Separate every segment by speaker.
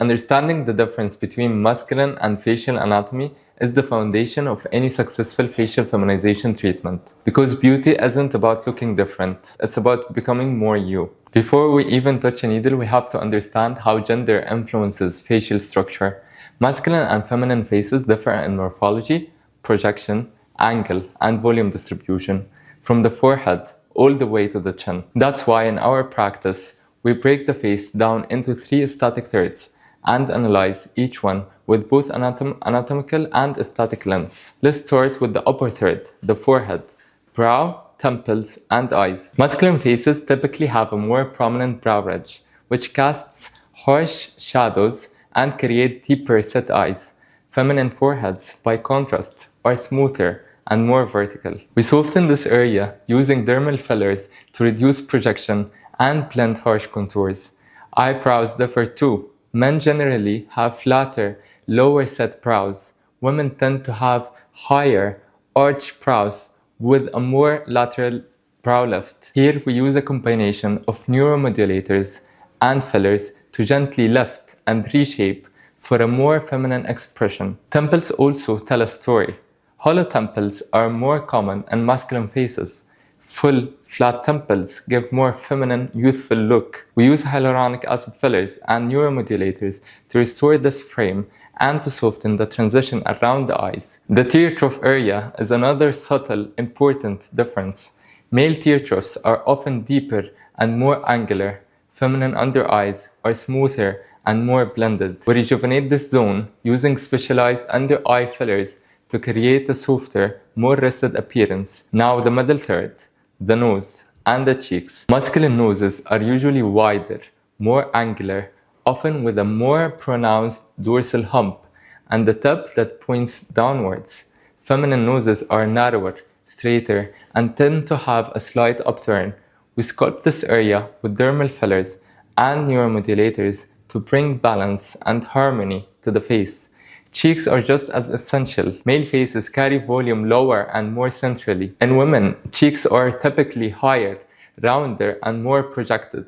Speaker 1: Understanding the difference between masculine and facial anatomy is the foundation of any successful facial feminization treatment. Because beauty isn't about looking different, it's about becoming more you. Before we even touch a needle, we have to understand how gender influences facial structure. Masculine and feminine faces differ in morphology, projection, angle, and volume distribution, from the forehead all the way to the chin. That's why in our practice, we break the face down into 3 static thirds and analyze each one with both anatomical and aesthetic lens. Let's start with the upper third, the forehead, brow, temples, and eyes. Masculine faces typically have a more prominent brow ridge, which casts harsh shadows and create deeper set eyes. Feminine foreheads, by contrast, are smoother and more vertical. We soften this area using dermal fillers to reduce projection and blend harsh contours. Eyebrows differ too. Men generally have flatter, lower set brows. Women tend to have higher, arched brows with a more lateral brow lift. Here we use a combination of neuromodulators and fillers to gently lift and reshape for a more feminine expression. Temples also tell a story. Hollow temples are more common in masculine faces. Full, flat temples give more feminine, youthful look. We use hyaluronic acid fillers and neuromodulators to restore this frame and to soften the transition around the eyes. The tear trough area is another subtle, important difference. Male tear troughs are often deeper and more angular. Feminine under eyes are smoother and more blended. We rejuvenate this zone using specialized under eye fillers to create a softer, more rested appearance. Now the middle third, the nose and the cheeks. Masculine noses are usually wider, more angular, often with a more pronounced dorsal hump and the tip that points downwards. Feminine noses are narrower, straighter, and tend to have a slight upturn. We sculpt this area with dermal fillers and neuromodulators to bring balance and harmony to the face. Cheeks are just as essential. Male faces carry volume lower and more centrally. In women, cheeks are typically higher, rounder, and more projected.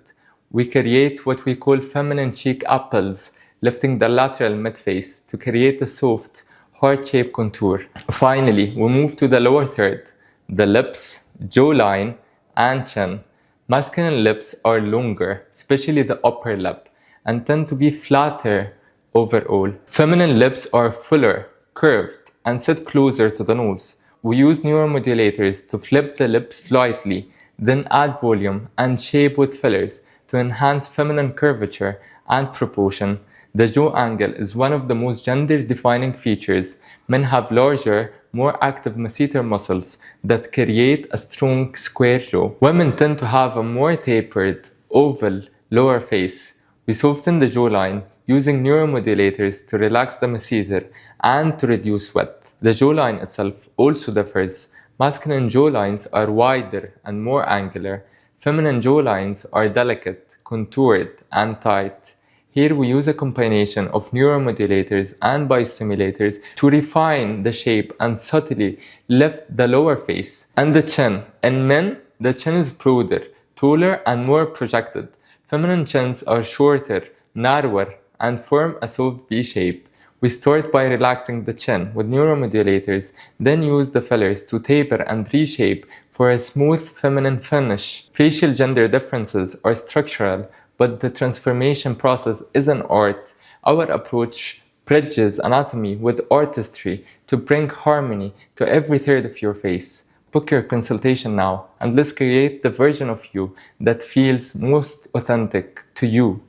Speaker 1: We create what we call feminine cheek apples, lifting the lateral midface to create a soft, heart-shaped contour. Finally, we move to the lower third, the lips, jawline, and chin. Masculine lips are longer, especially the upper lip, and tend to be flatter overall. Feminine lips are fuller, curved, and sit closer to the nose. We use neuromodulators to flip the lips slightly, then add volume and shape with fillers to enhance feminine curvature and proportion. The jaw angle is one of the most gender-defining features. Men have larger, more active masseter muscles that create a strong square jaw. Women tend to have a more tapered, oval, lower face. We soften the jawline using neuromodulators to relax the masseter and to reduce width. The jawline itself also differs. Masculine jawlines are wider and more angular. Feminine jawlines are delicate, contoured, and tight. Here we use a combination of neuromodulators and biostimulators to refine the shape and subtly lift the lower face. And the chin. In men, the chin is broader, taller, and more projected. Feminine chins are shorter, narrower, and form a soft V shape. We start by relaxing the chin with neuromodulators, then use the fillers to taper and reshape for a smooth feminine finish. Facial gender differences are structural, but the transformation process is an art. Our approach bridges anatomy with artistry to bring harmony to every third of your face. Book your consultation now, and let's create the version of you that feels most authentic to you.